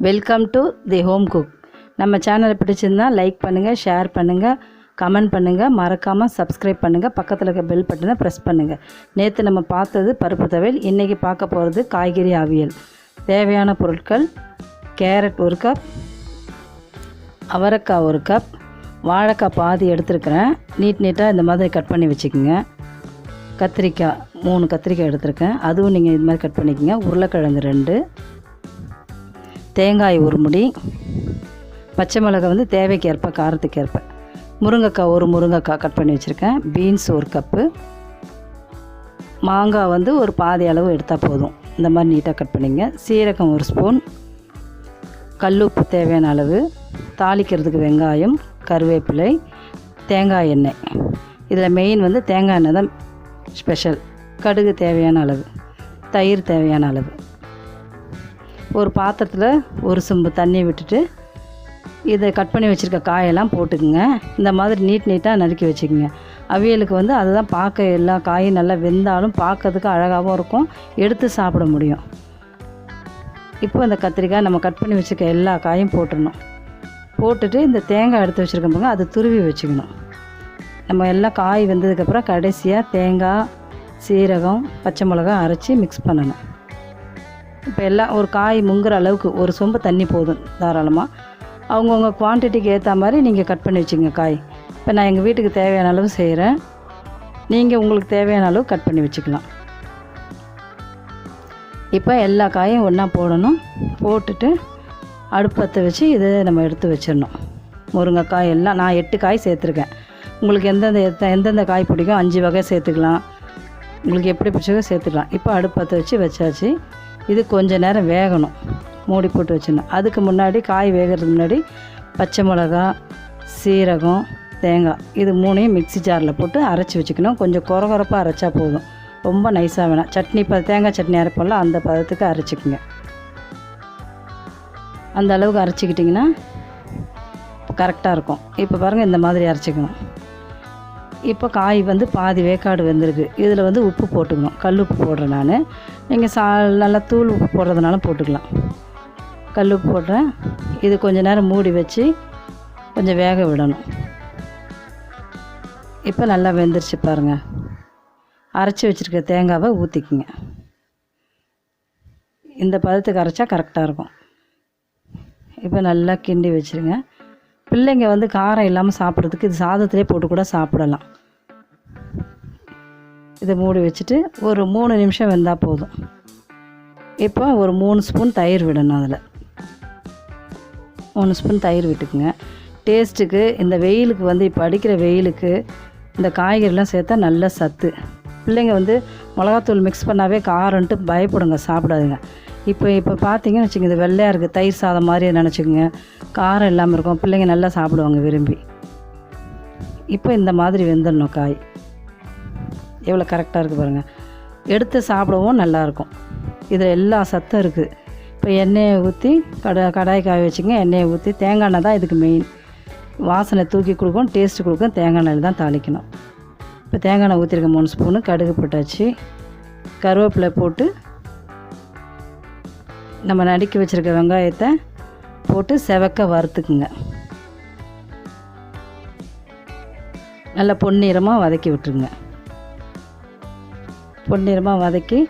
Welcome to the home cook. நம்ம சேனலை பிடிச்சிருந்தா லைக் பண்ணுங்கள், ஷேர் பண்ணுங்கள், கமெண்ட் பண்ணுங்கள், மறக்காமல் சப்ஸ்கிரைப் பண்ணுங்கள், பக்கத்தில் இருக்க பெல் பட்டனை ப்ரெஸ் பண்ணுங்கள். நேற்று நம்ம பார்த்தது பருப்பு துவையல், இன்றைக்கி பார்க்க போகிறது காய்கறி அவியல். தேவையான பொருட்கள்: கேரட் 1 கப், அவரைக்காய் 1 கப், வாழைக்காய் பாதி எடுத்துருக்கிறேன், நீட்டாக இந்த மாதிரி கட் பண்ணி வச்சுக்கோங்க. கத்திரிக்காய் 3 கத்திரிக்காய் எடுத்துருக்கேன், அதுவும் நீங்கள் இது மாதிரி கட் பண்ணிக்கோங்க. உருளைக்கிழங்கு 2, தேங்காய் 1 முடி, பச்சை மிளகாய் தேவைக்கு ஏற்ப காரத்துக்கு ஏற்ப, முருங்கைக்காய் 1 முருங்கைக்காய் கட் பண்ணி வச்சுருக்கேன், பீன்ஸ் 1 கப்பு, மாங்காய் ஒரு பாதி அளவு எடுத்தால் போதும். இந்த மாதிரி நீட்டாக கட் பண்ணிங்க. சீரகம் 1 ஸ்பூன், கல்லுப்பு தேவையான அளவு, தாளிக்கிறதுக்கு வெங்காயம், கருவேப்பிலை, தேங்காய் எண்ணெய். இதில் மெயின் தேங்காய் எண்ணெய் தான் ஸ்பெஷல். கடுகு தேவையான அளவு, தயிர் தேவையான அளவு. ஒரு பாத்திரத்தில் 1 சொம்பு தண்ணி விட்டுட்டு இதை கட் பண்ணி வச்சுருக்க காயெல்லாம் போட்டுக்குங்க. இந்த மாதிரி நீட்டாக நறுக்கி வச்சுக்கோங்க. அவியலுக்கு அதுதான் பார்க்க எல்லா காயும் நல்லா வெந்தாலும் பார்க்கறதுக்கு அழகாகவும் இருக்கும், எடுத்து சாப்பிட முடியும். இப்போ இந்த கத்திரிக்காய் நம்ம கட் பண்ணி வச்சுருக்க எல்லா காயும் போட்டுடணும். போட்டுட்டு இந்த தேங்காய் எடுத்து வச்சுருக்க பாருங்க, அதை துருவி வச்சுக்கணும். நம்ம எல்லாம் காய் வெந்ததுக்கப்புறம் கடைசியாக தேங்காய், சீரகம், பச்சை மிளகாய் அரைச்சி மிக்ஸ் பண்ணணும். இப்போ எல்லாம் ஒரு காய் முங்குற அளவுக்கு 1 சொம்பு தண்ணி போதும் தாராளமாக. அவங்கவுங்க குவான்டிட்டிக்கு ஏற்ற மாதிரி நீங்கள் கட் பண்ணி வச்சுங்க காய். இப்போ நான் எங்கள் வீட்டுக்கு தேவையான அளவு செய்கிறேன், நீங்கள் உங்களுக்கு தேவையான அளவு கட் பண்ணி வச்சுக்கலாம். இப்போ எல்லா காயும் ஒன்றா போடணும். போட்டுட்டு அடுப்பத்தை வச்சு இதை நம்ம எடுத்து வச்சிடணும். முருங்கைக்காய் எல்லாம் நான் 8 காய் சேர்த்துருக்கேன். உங்களுக்கு எந்தெந்த காய் பிடிக்கும் 5 வகை சேர்த்துக்கலாம், உங்களுக்கு எப்படி பிடிச்சதோ சேர்த்துக்கலாம். இப்போ அடுப்பத்தை வச்சாச்சு. இது கொஞ்சம் நேரம் வேகணும், மூடி போட்டு வச்சிடணும். அதுக்கு முன்னாடி காய் வேகிறதுக்கு முன்னாடி பச்சை மிளகா, சீரகம், தேங்காய் இது 3ஐயும் மிக்ஸி ஜாரில் போட்டு அரைச்சி வச்சுக்கணும். கொஞ்சம் கொரகொரப்பாக அரைச்சா போதும், ரொம்ப நைஸாக வேணாம். சட்னி தேங்காய் சட்னி அரைப்போம்ல அந்த பதத்துக்கு அரைச்சிக்கோங்க. அந்த அளவுக்கு அரைச்சிக்கிட்டிங்கன்னா கரெக்டாக இருக்கும். இப்போ பாருங்கள், இந்த மாதிரி அரைச்சிக்கணும். இப்போ காய் பாதி வேக்காடு வெந்திருக்கு. இதில் உப்பு போட்டுக்கணும். கல் உப்பு போடுறேன் நான், நீங்கள் நல்லா தூள் உப்பு போடுறதுனால போட்டுக்கலாம். கல் உப்பு போடுறேன். இது கொஞ்சம் நேரம் மூடி வச்சு கொஞ்சம் வேக விடணும். இப்போ நல்லா வெந்துருச்சு பாருங்கள். அரைச்சி வச்சுருக்க தேங்காவை ஊற்றிக்குங்க. இந்த பதத்துக்கு அரைச்சா கரெக்டாக இருக்கும். இப்போ நல்லா கிண்டி வச்சுருங்க. பிள்ளைங்க காரம் இல்லாமல் சாப்பிட்றதுக்கு இது சாதத்திலே போட்டு கூட சாப்பிடலாம். இதை மூடி வச்சுட்டு ஒரு 3 நிமிஷம் வெந்தால் போதும். இப்போ ஒரு 3 ஸ்பூன் தயிர் விடணும். அதில் 3 ஸ்பூன் தயிர் விட்டுக்குங்க. டேஸ்ட்டுக்கு இந்த வெயிலுக்கு இப்போ அடிக்கிற வெயிலுக்கு இந்த காய்கறிலாம் சேர்த்தா நல்ல சத்து. பிள்ளைங்க மிளகாத்தூள் மிக்ஸ் பண்ணாவே காரம்ன்ட்டு பயப்படுங்க, சாப்பிடாதுங்க. இப்போ பார்த்தீங்கன்னு வச்சுக்கோங்க, இது வெள்ளையாக இருக்குது, தயிர் சாதம் மாதிரியே நினச்சிக்கோங்க. காரம் இல்லாமல் இருக்கும், பிள்ளைங்க நல்லா சாப்பிடுவாங்க விரும்பி. இப்போ இந்த மாதிரி வெந்துடணும் காய். எவ்வளோ கரெக்டாக இருக்குது பாருங்கள். எடுத்து சாப்பிடவும் நல்லாயிருக்கும். இதில் எல்லா சத்தும் இருக்குது. இப்போ எண்ணெயை ஊற்றி கடாய் காய வச்சுங்க. எண்ணெயை ஊற்றி தேங்காய் எண்ணெய் தான் இதுக்கு மெயின். வாசனை தூக்கி கொடுக்கும், டேஸ்ட்டு கொடுக்கும். தேங்காய் எண்ணெயில் தான் தாளிக்கணும். இப்போ தேங்காய் எண்ணெய் ஊற்றிருக்க 3 ஸ்பூனு. கடுகு போட்டாச்சு. கருவேப்பிலை போட்டு நம்ம நறுக்கி வச்சுருக்க வெங்காயத்தை போட்டு செவக்க வறுத்துக்குங்க. நல்லா பொன்னிறமாக வதக்கி விட்டுருங்க. பொன்னிறமாக வதக்கி,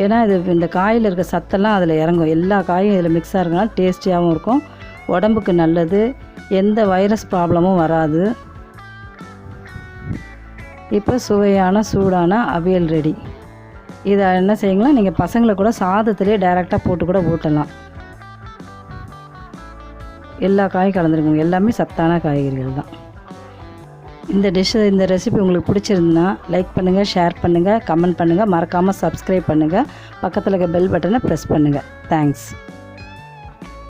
ஏன்னா இந்த காயில் இருக்க சத்தெல்லாம் அதில் இறங்கும். எல்லா காயும் இதில் மிக்ஸ் ஆகிறதுனால டேஸ்டியாகவும் இருக்கும், உடம்புக்கு நல்லது, எந்த வைரஸ் ப்ராப்ளமும் வராது. இப்போ சுவையான சூடான அவியல் ரெடி. இதை என்ன செய்யுங்களா, நீங்கள் பசங்களை கூட சாதத்திலே டைரெக்டாக போட்டு கூட ஊட்டலாம். எல்லா காயும் கலந்துருக்குங்க. எல்லாமே சத்தான காய்கறிகள் தான். இந்த ரெசிபி உங்களுக்கு பிடிச்சிருந்துன்னா லைக் பண்ணுங்கள், ஷேர் பண்ணுங்கள், கமெண்ட் பண்ணுங்கள், மறக்காமல் சப்ஸ்கிரைப் பண்ணுங்கள், பக்கத்தில் இருக்க பெல் பட்டனை ப்ரெஸ் பண்ணுங்கள். தேங்க்ஸ்.